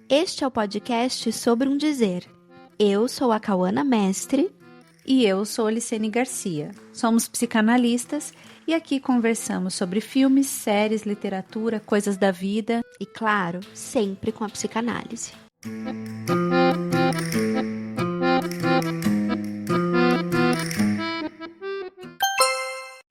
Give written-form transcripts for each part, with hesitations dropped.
Este é o podcast Sobre um Dizer. Eu sou a Cauana Mestre. E eu sou Licene Garcia. Somos psicanalistas e aqui conversamos sobre filmes, séries, literatura, coisas da vida. E claro, sempre com a psicanálise.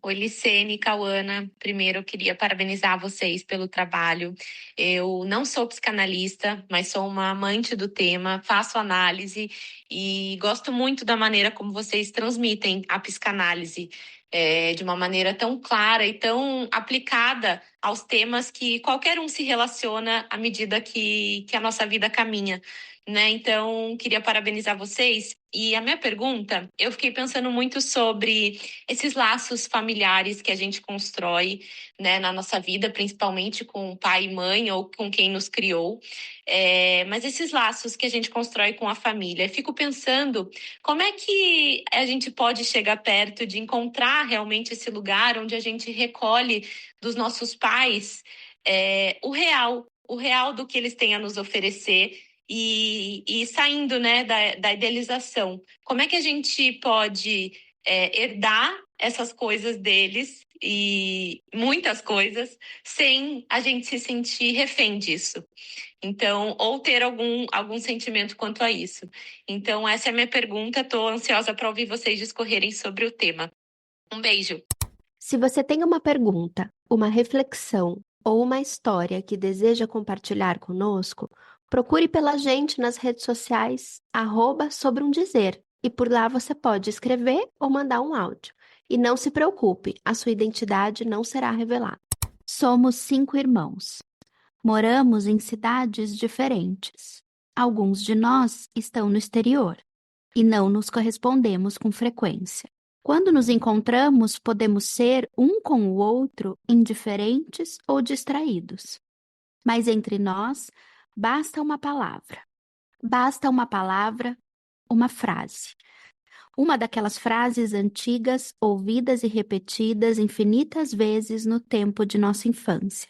Oi, Licene e Cauana. Primeiro, eu queria parabenizar vocês pelo trabalho. Eu não sou psicanalista, mas sou uma amante do tema, faço análise e gosto muito da maneira como vocês transmitem a psicanálise, de uma maneira tão clara e tão aplicada aos temas que qualquer um se relaciona à medida que a nossa vida caminha, né? Então, queria parabenizar vocês. E a minha pergunta, eu fiquei pensando muito sobre esses laços familiares que a gente constrói, né, na nossa vida, principalmente com pai e mãe ou com quem nos criou. Mas esses laços que a gente constrói com a família, eu fico pensando como é que a gente pode chegar perto de encontrar realmente esse lugar onde a gente recolhe dos nossos pais o real do que eles têm a nos oferecer. E saindo, né, da idealização. Como é que a gente pode herdar essas coisas deles e muitas coisas sem a gente se sentir refém disso? Então, ou ter algum sentimento quanto a isso. Então, essa é a minha pergunta. Estou ansiosa para ouvir vocês discorrerem sobre o tema. Um beijo. Se você tem uma pergunta, uma reflexão ou uma história que deseja compartilhar conosco, procure pela gente nas redes sociais, @Sobre um Dizer, e por lá você pode escrever ou mandar um áudio. E não se preocupe, a sua identidade não será revelada. Somos 5 irmãos. Moramos em cidades diferentes. Alguns de nós estão no exterior e não nos correspondemos com frequência. Quando nos encontramos, podemos ser um com o outro indiferentes ou distraídos. Mas entre nós, basta uma palavra. Basta uma palavra, uma frase. Uma daquelas frases antigas, ouvidas e repetidas infinitas vezes no tempo de nossa infância.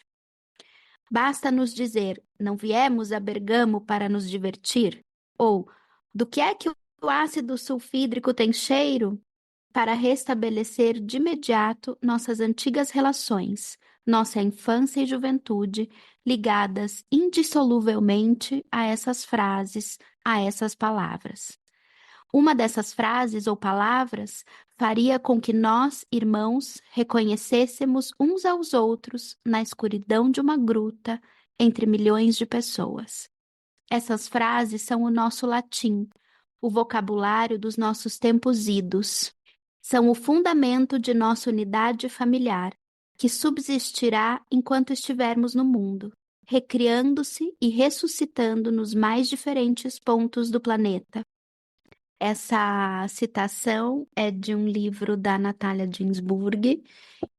Basta nos dizer, não viemos a Bergamo para nos divertir? Ou, do que é que o ácido sulfídrico tem cheiro? Para restabelecer de imediato nossas antigas relações, nossa infância e juventude, ligadas indissoluvelmente a essas frases, a essas palavras. Uma dessas frases ou palavras faria com que nós, irmãos, reconhecêssemos uns aos outros na escuridão de uma gruta entre milhões de pessoas. Essas frases são o nosso latim, o vocabulário dos nossos tempos idos. São o fundamento de nossa unidade familiar, que subsistirá enquanto estivermos no mundo, recriando-se e ressuscitando nos mais diferentes pontos do planeta. Essa citação é de um livro da Natália Ginsburg,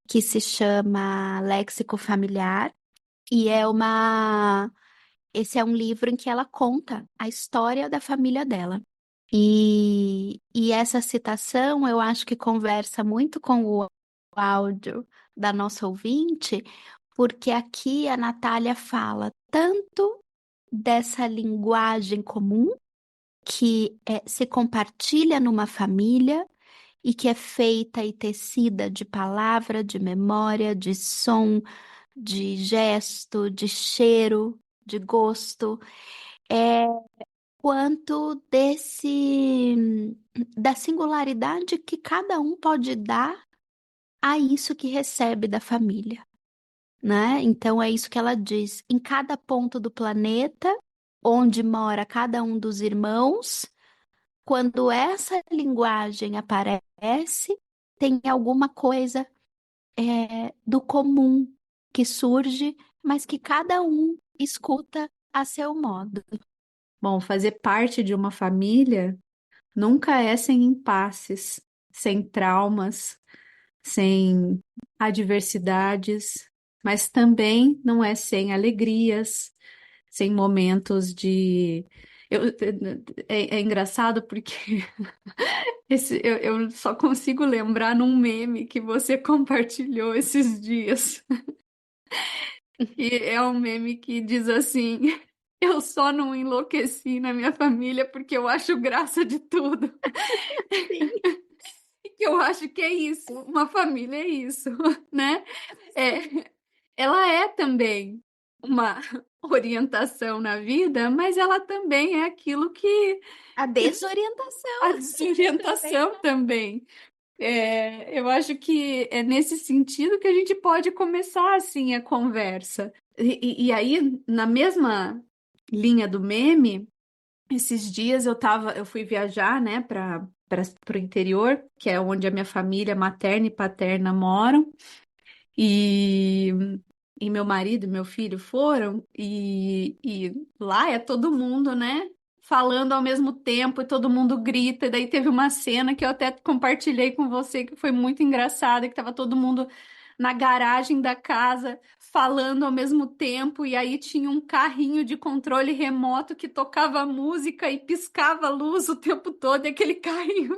que se chama Léxico Familiar, e esse é um livro em que ela conta a história da família dela. E essa citação eu acho que conversa muito com o áudio da nossa ouvinte, porque aqui a Natália fala tanto dessa linguagem comum que se compartilha numa família e que é feita e tecida de palavra, de memória, de som, de gesto, de cheiro, de gosto, quanto da singularidade que cada um pode dar a isso que recebe da família, né? Então é isso que ela diz. Em cada ponto do planeta, onde mora cada um dos irmãos, quando essa linguagem aparece, tem alguma coisa do comum que surge, mas que cada um escuta a seu modo. Bom, fazer parte de uma família nunca é sem impasses, sem traumas, sem adversidades, mas também não é sem alegrias, sem momentos de. É engraçado porque eu só consigo lembrar num meme que você compartilhou esses dias. E é um meme que diz assim: Eu só não enlouqueci na minha família porque eu acho graça de tudo. Sim. E que eu acho que é isso, uma família é isso, né? É, ela é também uma orientação na vida, mas ela também é aquilo que A a desorientação também. desorientação também. Eu acho que é nesse sentido que a gente pode começar assim a conversa. E aí, na mesma linha do meme, esses dias eu fui viajar, né, para o interior, que é onde a minha família materna e paterna moram. E, e meu marido e meu filho foram, e lá é todo mundo, né? Falando ao mesmo tempo, e todo mundo grita. E daí teve uma cena que eu até compartilhei com você, que foi muito engraçada, que tava todo mundo na garagem da casa falando ao mesmo tempo, e aí tinha um carrinho de controle remoto que tocava música e piscava a luz o tempo todo, e aquele carrinho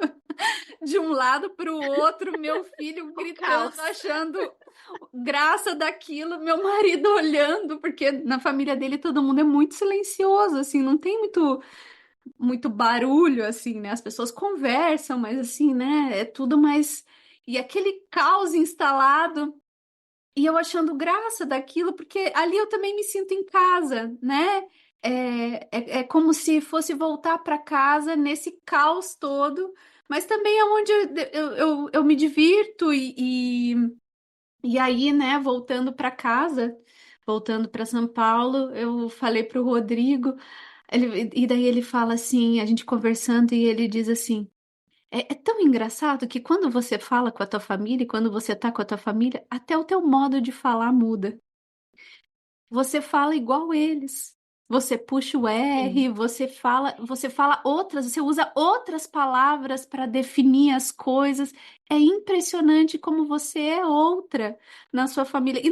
de um lado para o outro, meu filho O gritando, caos. achando graça daquilo, meu marido olhando, porque na família dele todo mundo é muito silencioso, assim, não tem muito barulho, assim, né? As pessoas conversam, mas assim, né? É tudo mais. E aquele caos instalado. E eu achando graça daquilo, porque ali eu também me sinto em casa, né? É como se fosse voltar para casa nesse caos todo, mas também é onde eu me divirto e aí, né, voltando para casa, voltando para São Paulo, eu falei para o Rodrigo, e daí ele fala assim, a gente conversando, e ele diz assim. É tão engraçado que quando você fala com a tua família, e quando você tá com a tua família, até o teu modo de falar muda. Você fala igual eles. Você puxa o Sim, R, você fala outras, você usa outras palavras para definir as coisas. É impressionante como você é outra na sua família. E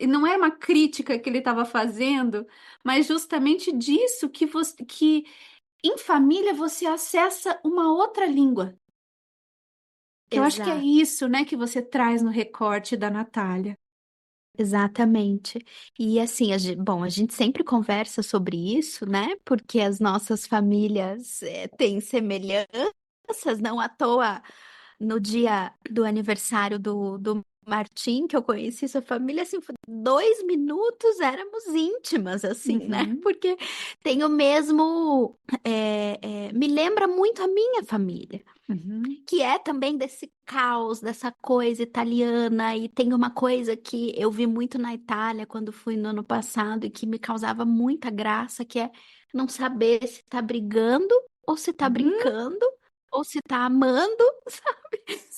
não é uma crítica que ele estava fazendo, mas justamente disso que em família você acessa uma outra língua. Que eu acho que é exato. isso, né, que você traz no recorte da Natália. Exatamente. E assim, bom, a gente sempre conversa sobre isso, né? Porque as nossas famílias têm semelhanças, não à toa, no dia do aniversário do Martim, que eu conheci sua família, assim, por 2 minutos éramos íntimas, assim, né? Uhum, Porque tem o mesmo, me lembra muito a minha família uhum, que é também desse caos, dessa coisa italiana. E tem uma coisa que eu vi muito na Itália quando fui no ano passado e que me causava muita graça, que é não saber se tá brigando ou se tá uhum. brincando ou se tá amando.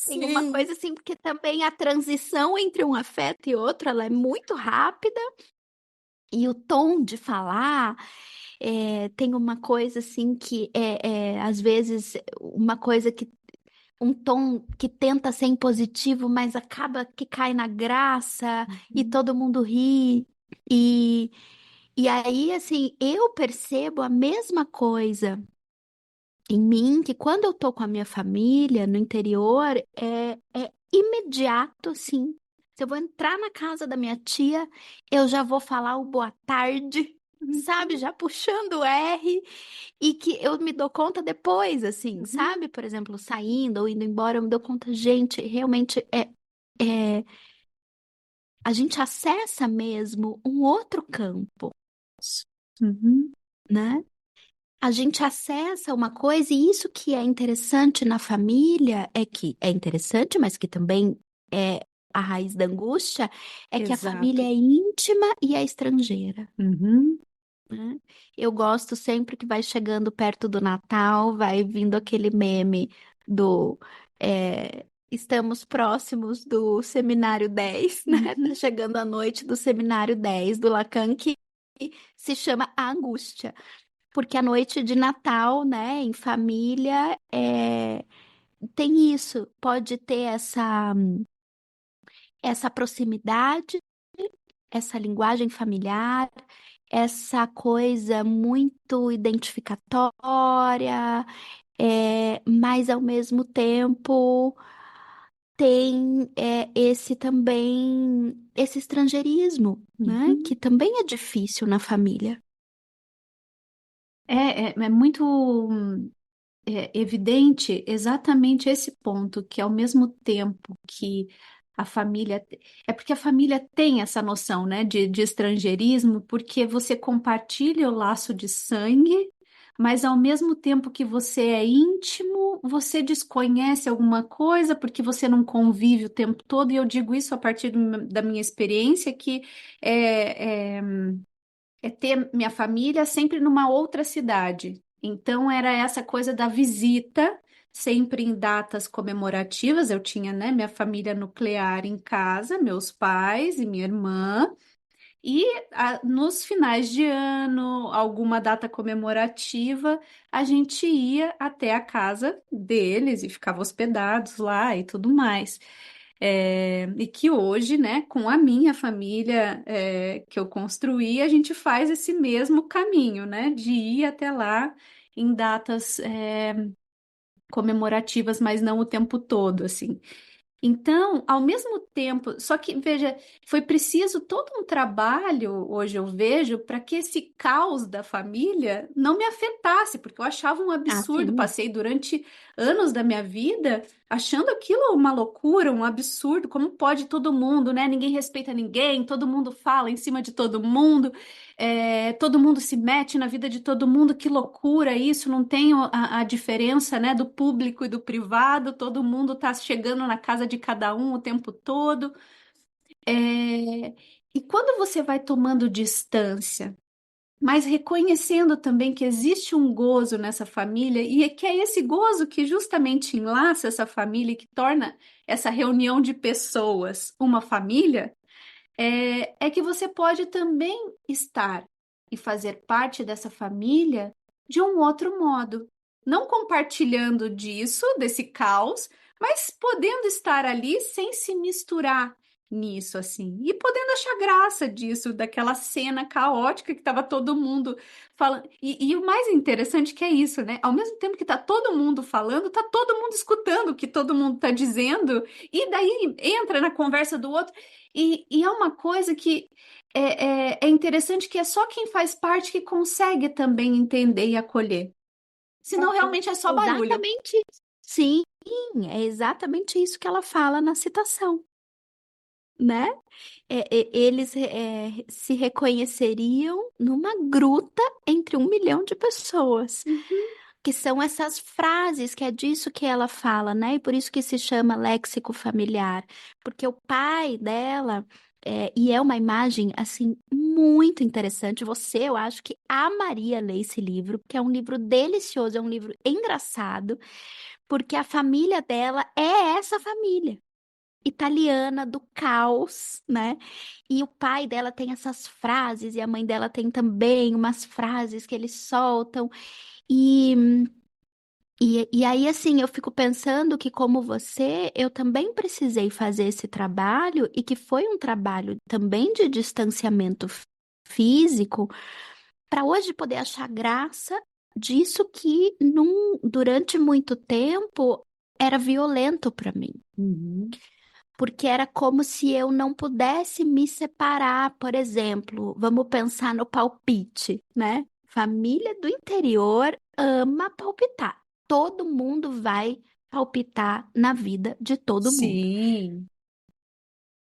Tem uma Sim. coisa assim, porque também a transição entre um afeto e outro, ela é muito rápida. E o tom de falar tem uma coisa assim que às vezes uma coisa que um tom que tenta ser impositivo, mas acaba que cai na graça e Uhum, todo mundo ri. E, e aí, assim, eu percebo a mesma coisa em mim, que quando eu tô com a minha família no interior, é imediato, assim. Se eu vou entrar na casa da minha tia, eu já vou falar o boa tarde, sabe? uhum, Já puxando o R. E que eu me dou conta depois, assim, uhum, sabe? Por exemplo, saindo ou indo embora, eu me dou conta, gente, realmente é, a gente acessa mesmo um outro campo, uhum, né? A gente acessa uma coisa, e isso que é interessante na família é que é interessante, mas que também é a raiz da angústia, é que a família exato. é íntima e é estrangeira. Uhum, Né? Eu gosto sempre que vai chegando perto do Natal, vai vindo aquele meme do estamos próximos do Seminário 10, né? Tá uhum, chegando a noite do Seminário 10 do Lacan, que se chama A Angústia, porque a noite de Natal, né, em família, tem isso, pode ter essa proximidade, essa linguagem familiar, essa coisa muito identificatória, mas ao mesmo tempo tem esse também, esse estrangeirismo, né? Que uhum. também é difícil na família. É muito evidente exatamente esse ponto, que ao mesmo tempo que a família. É porque a família tem essa noção, né, de estrangeirismo, porque você compartilha o laço de sangue, mas ao mesmo tempo que você é íntimo, você desconhece alguma coisa, porque você não convive o tempo todo, e eu digo isso a partir da minha experiência, que é, é é ter minha família sempre numa outra cidade. Então era essa coisa da visita, sempre em datas comemorativas. Eu tinha, né, minha família nuclear em casa, meus pais e minha irmã. E nos finais de ano, alguma data comemorativa, a gente ia até a casa deles e ficava hospedados lá e tudo mais. E que hoje, né, com a minha família, que eu construí, a gente faz esse mesmo caminho, né, de ir até lá em datas, comemorativas, mas não o tempo todo, assim. Então, ao mesmo tempo, só que, veja, foi preciso todo um trabalho, hoje eu vejo, para que esse caos da família não me afetasse, porque eu achava um Ah, absurdo. sim. Passei durante anos da minha vida achando aquilo uma loucura, um absurdo. Como pode todo mundo, né? Ninguém respeita ninguém, todo mundo fala em cima de todo mundo, todo mundo se mete na vida de todo mundo. Que loucura isso! Não tem a diferença, né, do público e do privado. Todo mundo está chegando na casa de cada um o tempo todo. E quando você vai tomando distância, mas reconhecendo também que existe um gozo nessa família, e é que é esse gozo que justamente enlaça essa família e que torna essa reunião de pessoas uma família, é que você pode também estar e fazer parte dessa família de um outro modo. Não compartilhando disso, desse caos, mas podendo estar ali sem se misturar nisso, assim. E podendo achar graça disso, daquela cena caótica que estava todo mundo falando. E o mais interessante que é isso, né? Ao mesmo tempo que está todo mundo falando, está todo mundo escutando o que todo mundo está dizendo, e daí entra na conversa do outro. E é uma coisa que é interessante, que é só quem faz parte que consegue também entender e acolher. Senão realmente é só barulho. Exatamente. Sim, é exatamente isso que ela fala na citação, né? Eles se reconheceriam numa gruta entre 1 milhão de pessoas, Uhum. que são essas frases, que é disso que ela fala, né? E por isso que se chama léxico familiar, porque o pai dela, e é uma imagem, assim, muito interessante. Você, eu acho que amaria ler esse livro, porque é um livro delicioso, é um livro engraçado, porque a família dela é essa família italiana do caos, né? E o pai dela tem essas frases, e a mãe dela tem também umas frases que eles soltam. E, e aí, assim, eu fico pensando que, como você, eu também precisei fazer esse trabalho, e que foi um trabalho também de distanciamento físico, para hoje poder achar graça disso que, durante muito tempo, era violento para mim. Uhum. Porque era como se eu não pudesse me separar, por exemplo, vamos pensar no palpite, né? Família do interior ama palpitar. Todo mundo vai palpitar na vida de todo mundo. Sim,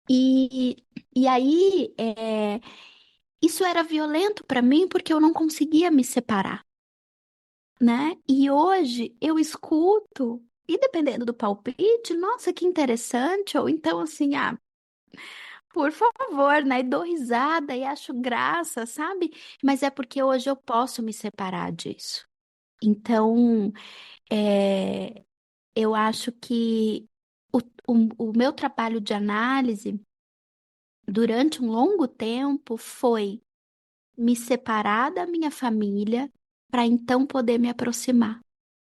E, e aí, isso era violento para mim porque eu não conseguia me separar, né? E hoje eu escuto, e dependendo do palpite, nossa, que interessante, ou então assim, por favor, né? E dou risada e acho graça, sabe? Mas é porque hoje eu posso me separar disso. Então, é, eu acho que o meu trabalho de análise durante um longo tempo foi me separar da minha família para então poder me aproximar.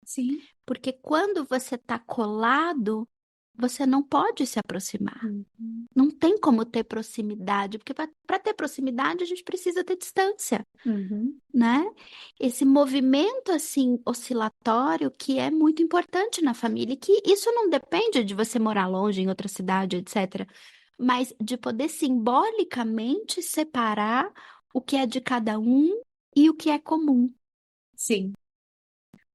sim. Porque quando você está colado, você não pode se aproximar. Uhum. Não tem como ter proximidade, porque para ter proximidade a gente precisa ter distância, Uhum. né? Esse movimento assim oscilatório que é muito importante na família, e que isso não depende de você morar longe em outra cidade, etc., mas de poder simbolicamente separar o que é de cada um e o que é comum. Sim,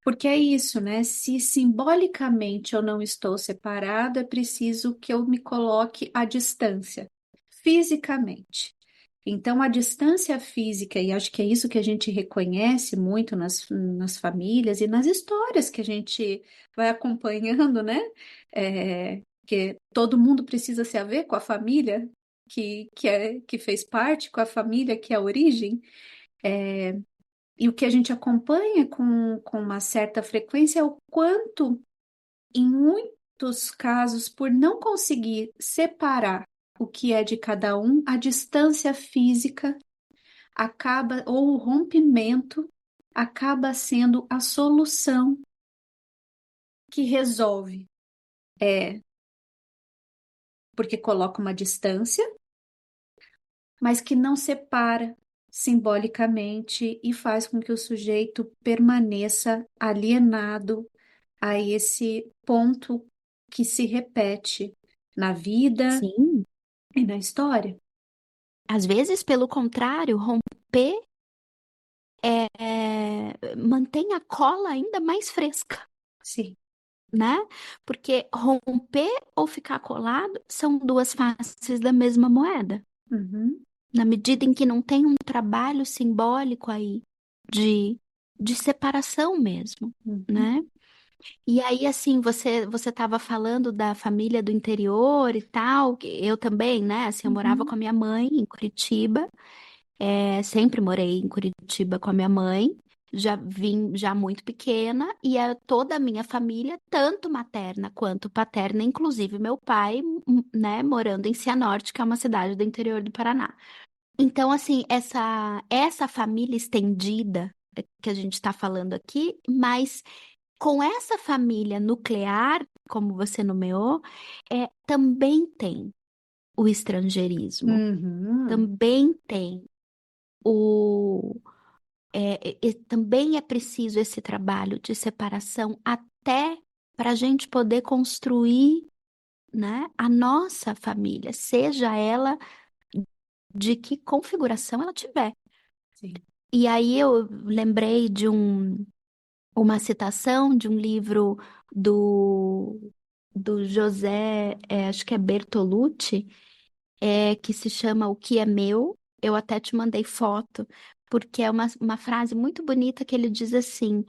porque é isso, né? Se simbolicamente eu não estou separado, é preciso que eu me coloque à distância, fisicamente. Então, a distância física, e acho que é isso que a gente reconhece muito nas famílias e nas histórias que a gente vai acompanhando, né? Que todo mundo precisa se haver com a família que fez parte, com a família que é a origem. E o que a gente acompanha com uma certa frequência é o quanto, em muitos casos, por não conseguir separar o que é de cada um, a distância física acaba, ou o rompimento acaba sendo a solução que resolve. É porque coloca uma distância, mas que não separa simbolicamente e faz com que o sujeito permaneça alienado a esse ponto que se repete na vida Sim. e na história. Às vezes, pelo contrário, romper mantém a cola ainda mais fresca, Sim. né? Porque romper ou ficar colado são duas faces da mesma moeda. Uhum, Na medida em que não tem um trabalho simbólico aí de, de separação mesmo, uhum, né? E aí, assim, você estava falando da família do interior e tal, que eu também, né? Assim, eu morava com uhum, a minha mãe em Curitiba, sempre morei em Curitiba com a minha mãe, já vim já muito pequena, e toda a minha família, tanto materna quanto paterna, inclusive meu pai, né, morando em Cianorte, que é uma cidade do interior do Paraná. Então, assim, essa família estendida que a gente está falando aqui, mas com essa família nuclear, como você nomeou, também tem o estrangeirismo, uhum. também tem o. Também é preciso esse trabalho de separação até para a gente poder construir, né, a nossa família, seja ela de que configuração ela tiver. Sim. E aí eu lembrei de uma citação de um livro do José, acho que é Bertolucci, que se chama O que é Meu. Eu até te mandei foto, porque é uma frase muito bonita que ele diz assim: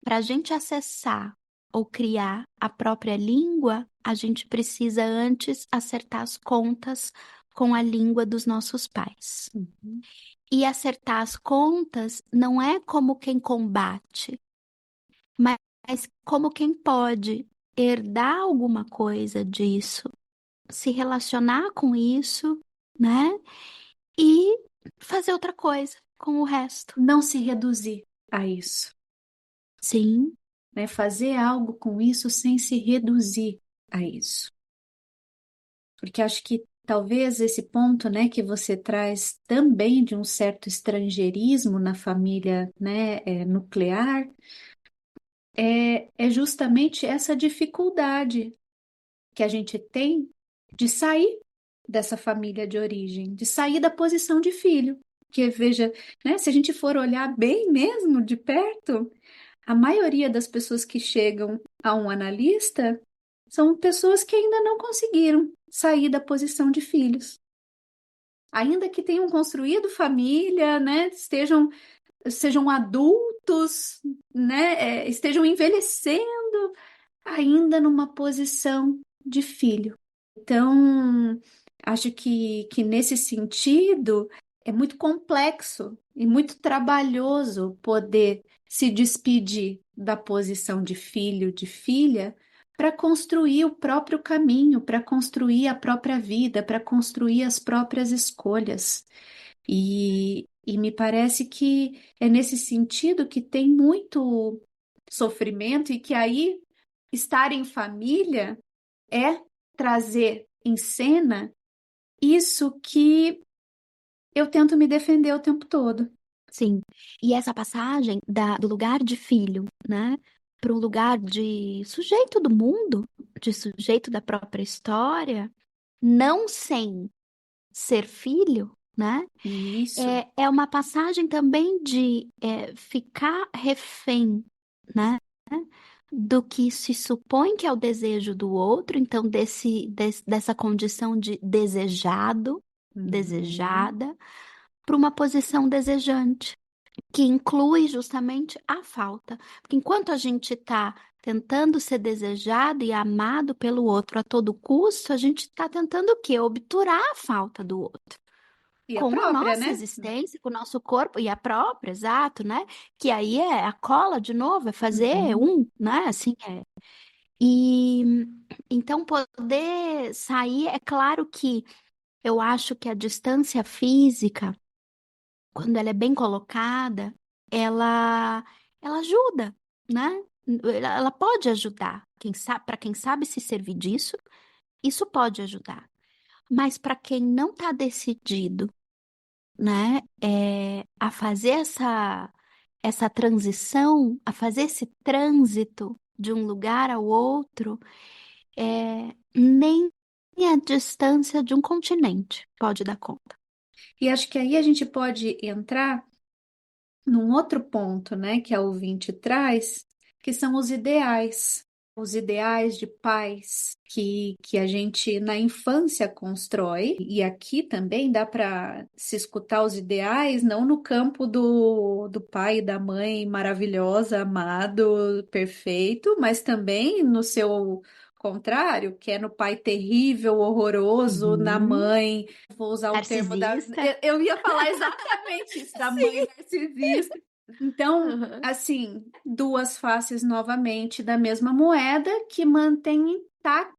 para a gente acessar ou criar a própria língua, a gente precisa antes acertar as contas com a língua dos nossos pais. Uhum. E acertar as contas não é como quem combate, mas como quem pode herdar alguma coisa disso, se relacionar com isso, né? E fazer outra coisa com o resto. Não se reduzir a isso, Sim, né? Fazer algo com isso sem se reduzir a isso. Porque acho que talvez esse ponto, né, que você traz também de um certo estrangeirismo na família, né, nuclear, é justamente essa dificuldade que a gente tem de sair dessa família de origem, de sair da posição de filho. Que veja, né, se a gente for olhar bem mesmo de perto, a maioria das pessoas que chegam a um analista são pessoas que ainda não conseguiram sair da posição de filhos. Ainda que tenham construído família, né, sejam adultos, né, estejam envelhecendo ainda numa posição de filho. Então, acho que nesse sentido é muito complexo e muito trabalhoso poder se despedir da posição de filho, de filha, para construir o próprio caminho, para construir a própria vida, para construir as próprias escolhas. E me parece que é nesse sentido que tem muito sofrimento e que aí estar em família é trazer em cena isso que eu tento me defender o tempo todo. sim. E essa passagem do lugar de filho, né, para um lugar de sujeito do mundo, de sujeito da própria história, não sem ser filho, né? Isso. É uma passagem também de ficar refém, né? Do que se supõe que é o desejo do outro, então dessa condição de desejado, Uhum. desejada, para uma posição desejante, que inclui justamente a falta. Porque enquanto a gente está tentando ser desejado e amado pelo outro a todo custo, a gente está tentando o quê? Obturar a falta do outro E a com a própria, nossa né? existência, com o nosso corpo e a própria, exato, né? Que aí é a cola de novo, é fazer Uhum. né? Assim, E então poder sair, é claro que eu acho que a distância física, quando ela é bem colocada, ela ajuda, né? Ela pode ajudar. Para quem sabe se servir disso, isso pode ajudar. Mas para quem não está decidido, né, a fazer essa transição, a fazer esse trânsito de um lugar ao outro, nem a distância de um continente pode dar conta. E acho que aí a gente pode entrar num outro ponto, né, que a ouvinte traz, que são os ideais de paz que a gente na infância constrói, e aqui também dá para se escutar os ideais, não no campo do pai e da mãe maravilhosa, amado, perfeito, mas também no seu contrário, que é no pai terrível, horroroso, na Uhum. mãe, vou usar o termo da. Narcisista? Eu ia falar exatamente isso, da mãe Sim. narcisista. Então, Uhum. assim, duas faces novamente da mesma moeda que mantém intacto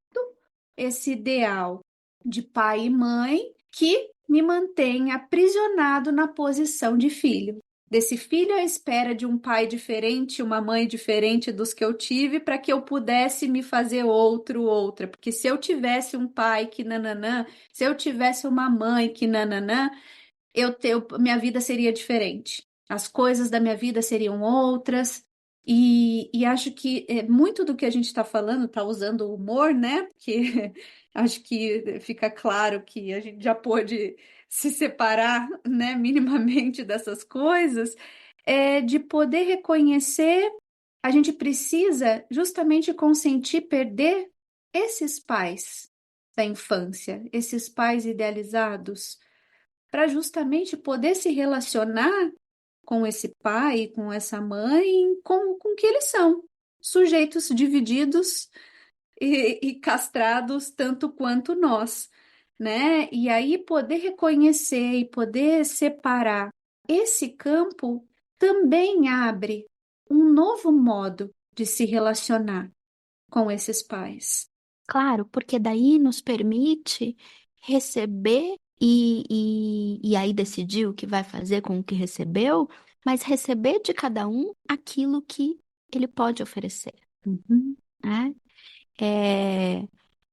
esse ideal de pai e mãe que me mantém aprisionado na posição de filho. Desse filho à espera de um pai diferente, uma mãe diferente dos que eu tive, para que eu pudesse me fazer outro, outra. Porque se eu tivesse um pai que nananã, se eu tivesse uma mãe que nananã, minha vida seria diferente. As coisas da minha vida seriam outras. E acho que muito do que a gente está falando está usando o humor, né? Porque acho que fica claro que a gente já pôde se separar, né, minimamente dessas coisas, de poder reconhecer, a gente precisa justamente consentir perder esses pais da infância, esses pais idealizados para justamente poder se relacionar com esse pai, com essa mãe, com o que eles são, sujeitos divididos e castrados tanto quanto nós, né? E aí poder reconhecer e poder separar esse campo também abre um novo modo de se relacionar com esses pais. Claro, porque daí nos permite receber e aí decidir o que vai fazer com o que recebeu, mas receber de cada um aquilo que ele pode oferecer, Uhum, né? É,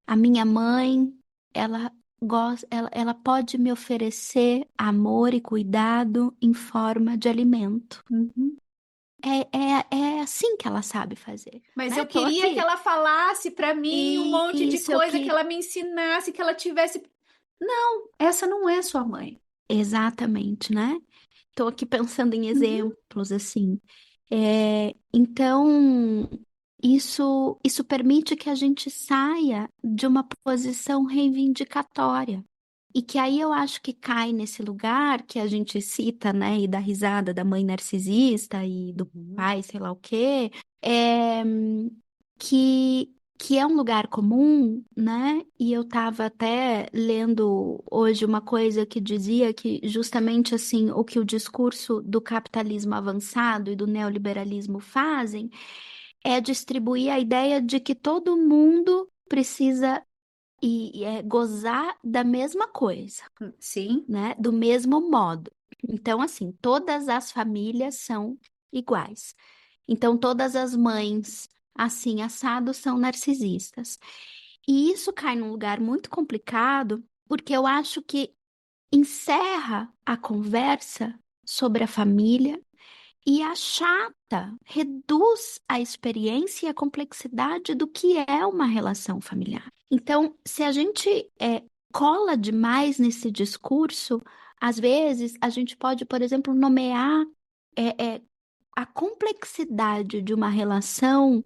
a minha mãe, ela gosta, ela pode me oferecer amor e cuidado em forma de alimento. uhum. É assim que ela sabe fazer, Mas né? eu Tô queria que aqui. ela falasse para mim um E monte de isso eu coisa, que que ela me ensinasse, que ela tivesse. Não, essa não é sua mãe. exatamente, né? Tô aqui pensando em Uhum, exemplos assim. Então, isso permite que a gente saia de uma posição reivindicatória. E que aí eu acho que cai nesse lugar que a gente cita, né, e dá risada da mãe narcisista e do uhum, pai, sei lá o quê, é, que é um lugar comum, né? E eu estava até lendo hoje uma coisa que dizia que justamente assim, o que o discurso do capitalismo avançado e do neoliberalismo fazem é distribuir a ideia de que todo mundo precisa gozar da mesma coisa, sim. né? Do mesmo modo. Então, assim, todas as famílias são iguais. Então, todas as mães, assim, assado, são narcisistas. E isso cai num lugar muito complicado, porque eu acho que encerra a conversa sobre a família e achata, reduz a experiência e a complexidade do que é uma relação familiar. Então, se a gente cola demais nesse discurso, Às vezes, a gente pode, por exemplo, nomear a complexidade de uma relação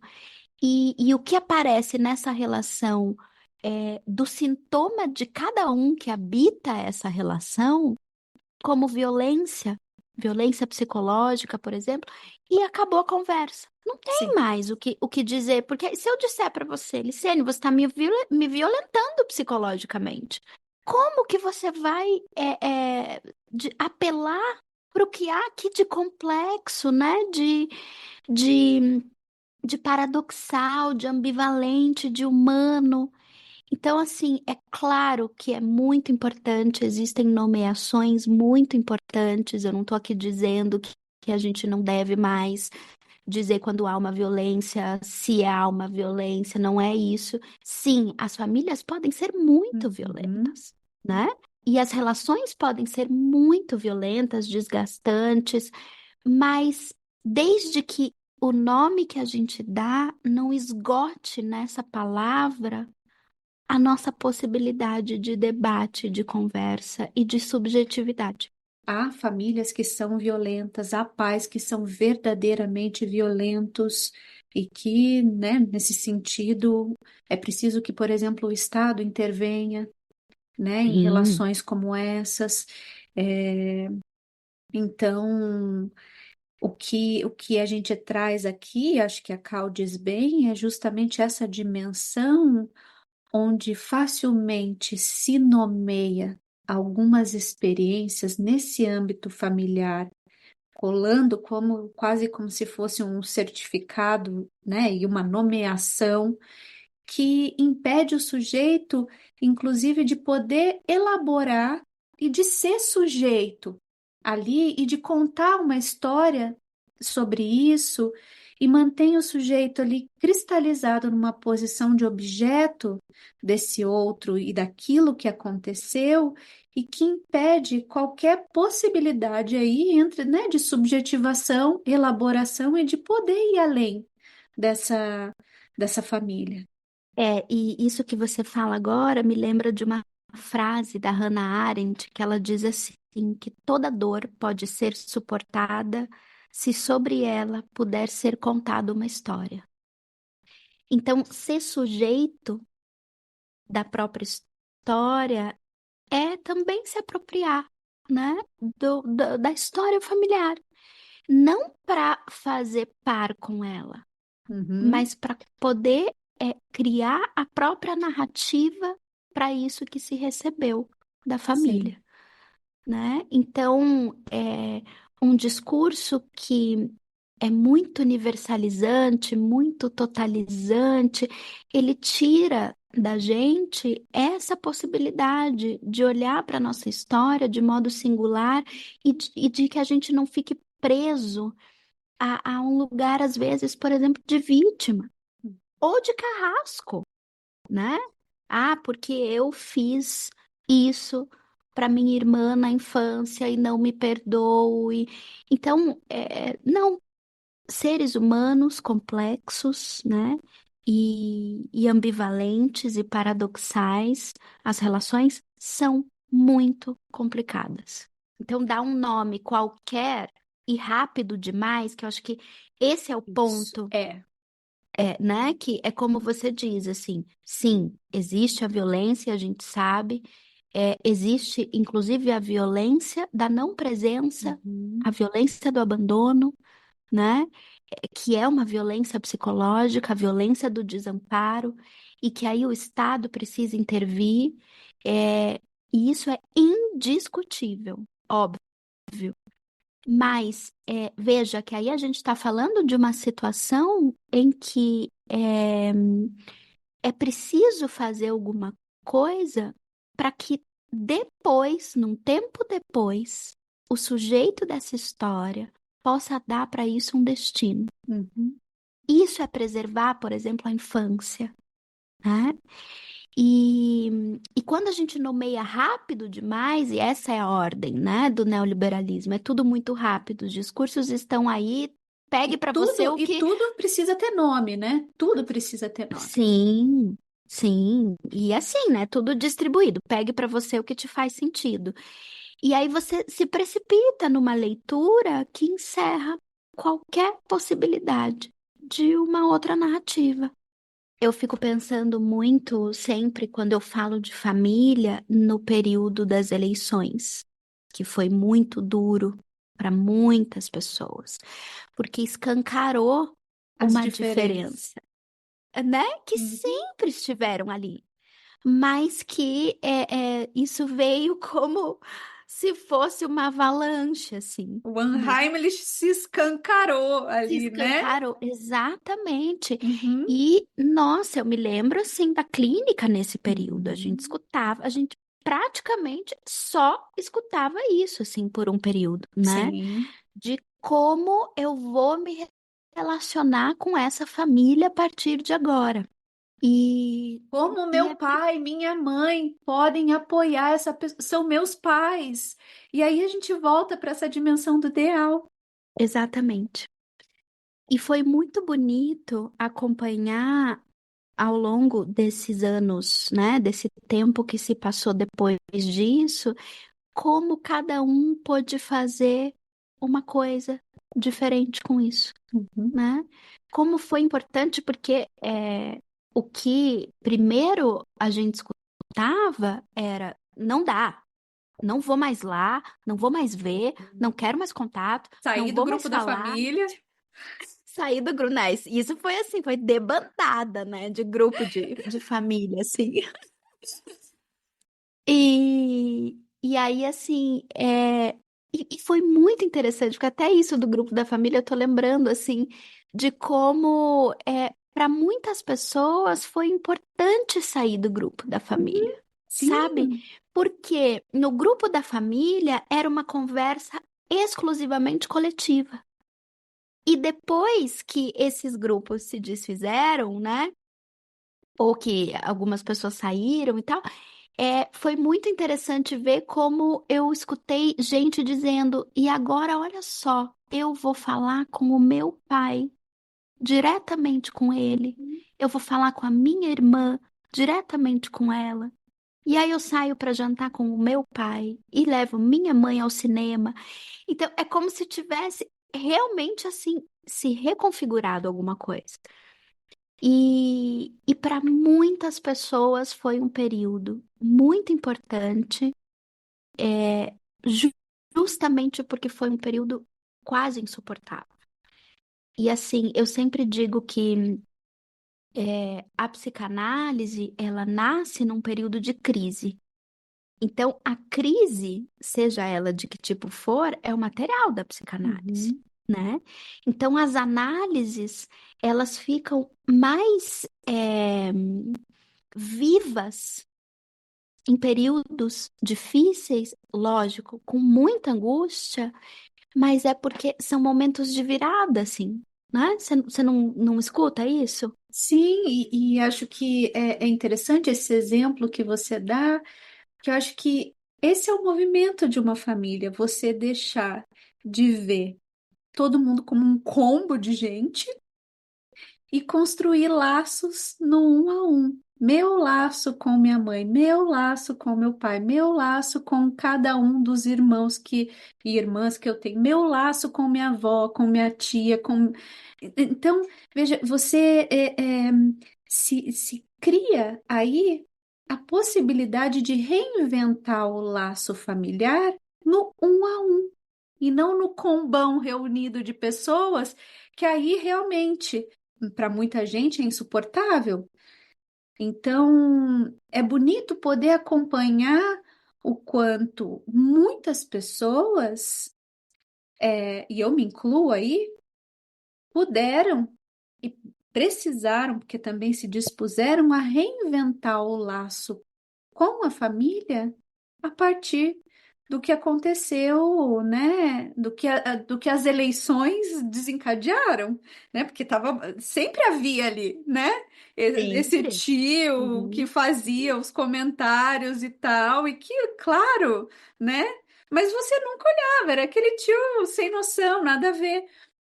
e o que aparece nessa relação do sintoma de cada um que habita essa relação, como violência psicológica, por exemplo, e acabou a conversa. Não tem Sim. mais o que dizer, porque se eu disser para você, Licene, você está me violentando psicologicamente, como que você vai apelar para o que há aqui de complexo, né? De, de paradoxal, de ambivalente, de humano. Então, assim, é claro que é muito importante, existem nomeações muito importantes. Eu não estou aqui dizendo que a gente não deve mais dizer quando há uma violência, se há uma violência, não é isso. Sim, as famílias podem ser muito Uhum. violentas, né? E as relações podem ser muito violentas, desgastantes, mas desde que o nome que a gente dá não esgote nessa palavra a nossa possibilidade de debate, de conversa e de subjetividade. Há famílias que são violentas, há pais que são verdadeiramente violentos e que, né, nesse sentido, é preciso que, por exemplo, o Estado intervenha, né, em Sim. relações como essas. É, então, o que a gente traz aqui, acho que a Cal diz bem, é justamente essa dimensão onde facilmente se nomeia algumas experiências nesse âmbito familiar, colando como quase como se fosse um certificado, né, e uma nomeação que impede o sujeito, inclusive, de poder elaborar e de ser sujeito ali e de contar uma história sobre isso e mantém o sujeito ali cristalizado numa posição de objeto desse outro e daquilo que aconteceu e que impede qualquer possibilidade aí entre, né, de subjetivação, elaboração e de poder ir além dessa família. E isso que você fala agora me lembra de uma frase da Hannah Arendt, que ela diz assim, que toda dor pode ser suportada se sobre ela puder ser contada uma história. Então, ser sujeito da própria história é também se apropriar, né, da história familiar. Não para fazer par com ela, Uhum, mas para poder criar a própria narrativa para isso que se recebeu da sim. família, né? Então, é um discurso que é muito universalizante, muito totalizante, ele tira da gente essa possibilidade de olhar para a nossa história de modo singular e de que a gente não fique preso a um lugar, às vezes, por exemplo, de vítima ou de carrasco, né? Ah, porque eu fiz isso para minha irmã na infância e não me perdoe. Então, não, seres humanos complexos, né? E ambivalentes e paradoxais, as relações são muito complicadas. Então, dar um nome qualquer e rápido demais, que eu acho que esse é o Isso. ponto né? Que é como você diz, assim, sim, existe a violência, a gente sabe, existe inclusive a violência da não presença, Uhum, a violência do abandono, né? Que é uma violência psicológica, a violência do desamparo, e que aí o Estado precisa intervir, e isso é indiscutível, óbvio. Mas veja que aí a gente está falando de uma situação em que é preciso fazer alguma coisa para que depois, num tempo depois, o sujeito dessa história possa dar para isso um destino. uhum. Isso é preservar, por exemplo, a infância, né? E quando a gente nomeia rápido demais, e essa é a ordem, né, do neoliberalismo, é tudo muito rápido, os discursos estão aí, pegue para você o E que. tudo precisa ter nome, né? Tudo precisa ter nome. Sim, sim, e assim, né, tudo distribuído, pegue para você o que te faz sentido. E aí você se precipita numa leitura que encerra qualquer possibilidade de uma outra narrativa. Eu fico pensando muito sempre quando eu falo de família no período das eleições, que foi muito duro para muitas pessoas, porque escancarou As uma diferenças. diferença, né? Que Uhum. sempre estiveram ali, mas que isso veio como se fosse uma avalanche, assim, O né? Anheim, ele se escancarou Se ali, né? escancarou, exatamente. Uhum. E, nossa, eu me lembro, assim, da clínica nesse período. A gente Uhum. escutava, a gente praticamente só escutava isso, assim, por um período, né? Sim. De como eu vou me relacionar com essa família a partir de agora. E, Como e meu é pai, minha mãe podem apoiar essa pessoa, são meus pais. E aí a gente volta para essa dimensão do ideal. exatamente. E foi muito bonito acompanhar ao longo desses anos, né, desse tempo que se passou depois disso, como cada um pôde fazer uma coisa diferente com isso, Uhum. né? Como foi importante, porque o que primeiro a gente escutava era: não dá, não vou mais lá, não vou mais ver, não quero mais contato, não Sair do vou mais grupo da falar. família. Sair do grupo, né? Isso foi assim, foi debandada, né? De grupo de família, assim. E aí, assim, e foi muito interessante, porque até isso do grupo da família, eu tô lembrando, assim, de como para muitas pessoas foi importante sair do grupo da família, sabe? Sim, Porque no grupo da família era uma conversa exclusivamente coletiva. E depois que esses grupos se desfizeram, né? Ou que algumas pessoas saíram e tal, foi muito interessante ver como eu escutei gente dizendo: e agora, olha só, eu vou falar com o meu pai, diretamente com ele. Eu vou falar com a minha irmã, diretamente com ela. E aí eu saio para jantar com o meu pai e levo minha mãe ao cinema. Então, é como se tivesse realmente assim se reconfigurado alguma coisa. E para muitas pessoas foi um período muito importante, ju- justamente porque foi um período quase insuportável. E assim, eu sempre digo que a psicanálise, ela nasce num período de crise. Então, a crise, seja ela de que tipo for, é o material da psicanálise, uhum. né? Então, as análises, elas ficam mais vivas em períodos difíceis, lógico, com muita angústia, mas é porque são momentos de virada, assim, né? Você não escuta isso? Sim, e acho que é interessante esse exemplo que você dá, que eu acho que esse é o movimento de uma família, você deixar de ver todo mundo como um combo de gente e construir laços no um a um. Meu laço com minha mãe, meu laço com meu pai, meu laço com cada um dos irmãos e irmãs que eu tenho, meu laço com minha avó, com minha tia, com... Então, veja, você se cria aí a possibilidade de reinventar o laço familiar no um a um, e não no combão reunido de pessoas, que aí realmente para muita gente é insuportável. Então, é bonito poder acompanhar o quanto muitas pessoas, e eu me incluo aí, puderam e precisaram, porque também se dispuseram a reinventar o laço com a família a partir do que aconteceu, né? Do que as eleições desencadearam, né? Porque sempre havia ali, né? Esse Sempre. tio que Uhum. fazia os comentários e tal, e que, claro, né? Mas você nunca olhava, era aquele tio sem noção, nada a ver.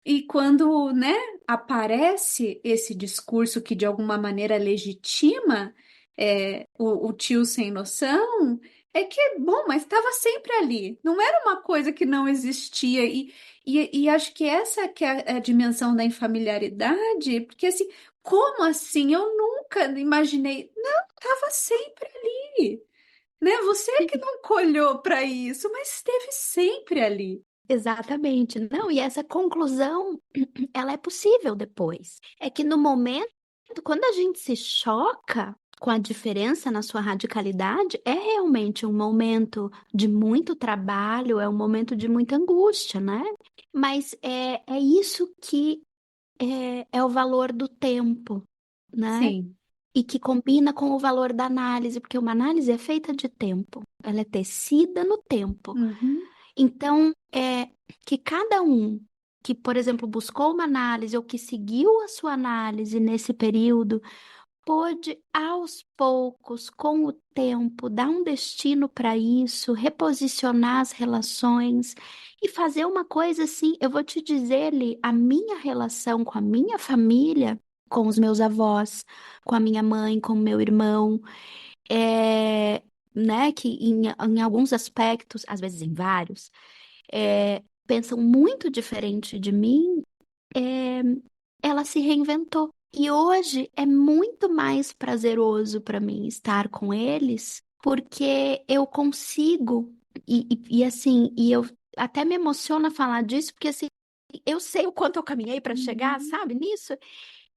E quando, né, aparece esse discurso que de alguma maneira legitima o tio sem noção, É que, bom, mas estava sempre ali. Não era uma coisa que não existia. E acho que essa que é a dimensão da infamiliaridade, porque assim, como assim? Eu nunca imaginei. Não, estava sempre ali, né? Você que não olhou para isso, mas esteve sempre ali. Exatamente. Não, e essa conclusão, ela é possível depois. É que no momento, quando a gente se choca com a diferença na sua radicalidade, é realmente um momento de muito trabalho, é um momento de muita angústia, né? Mas é isso que é o valor do tempo, né? Sim. E que combina com o valor da análise, porque uma análise é feita de tempo, ela é tecida no tempo. Uhum. Então, que cada um que, por exemplo, buscou uma análise ou que seguiu a sua análise nesse período, pôde, aos poucos, com o tempo, dar um destino para isso, reposicionar as relações e fazer uma coisa assim. Eu vou te dizer, Li, a minha relação com a minha família, com os meus avós, com a minha mãe, com o meu irmão, é, né, que em alguns aspectos, às vezes em vários, pensam muito diferente de mim, é, ela se reinventou. E hoje é muito mais prazeroso para mim estar com eles, porque eu consigo, assim, e eu até me emociona falar disso, porque assim, eu sei o quanto eu caminhei para chegar, sabe, nisso.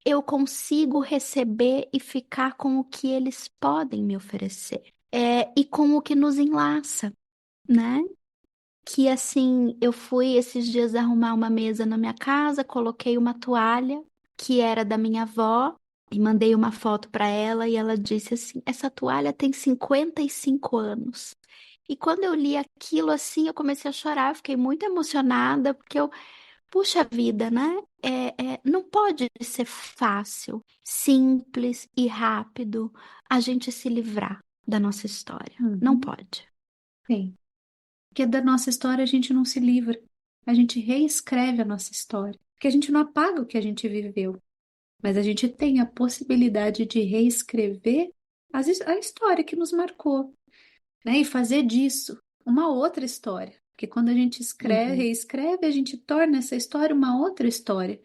Eu consigo receber e ficar com o que eles podem me oferecer. E com o que nos enlaça, né? Que assim, eu fui esses dias arrumar uma mesa na minha casa, coloquei uma toalha que era da minha avó e mandei uma foto para ela e ela disse assim: "Essa toalha tem 55 anos". E quando eu li aquilo assim, eu comecei a chorar, eu fiquei muito emocionada, porque puxa vida, né? Não pode ser fácil, simples e rápido a gente se livrar da nossa história. Não Uhum. pode. Sim. Porque da nossa história a gente não se livra. A gente reescreve a nossa história. Porque a gente não apaga o que a gente viveu. Mas a gente tem a possibilidade de reescrever a história que nos marcou, né? E fazer disso uma outra história. Porque quando a gente escreve, Uhum. reescreve, a gente torna essa história uma outra história.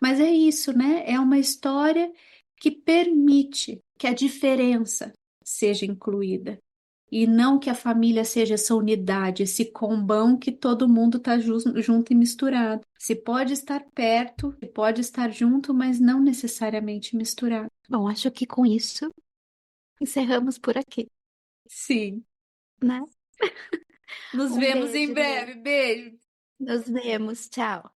Mas é isso, né? É uma história que permite que a diferença seja incluída. E não que a família seja essa unidade, esse combão que todo mundo está junto e misturado. Se pode estar perto, se pode estar junto, mas não necessariamente misturado. Bom, acho que com isso encerramos por aqui, Sim. né? Nos Um vemos em beijo, breve. Lê. Beijo. Nos vemos. Tchau.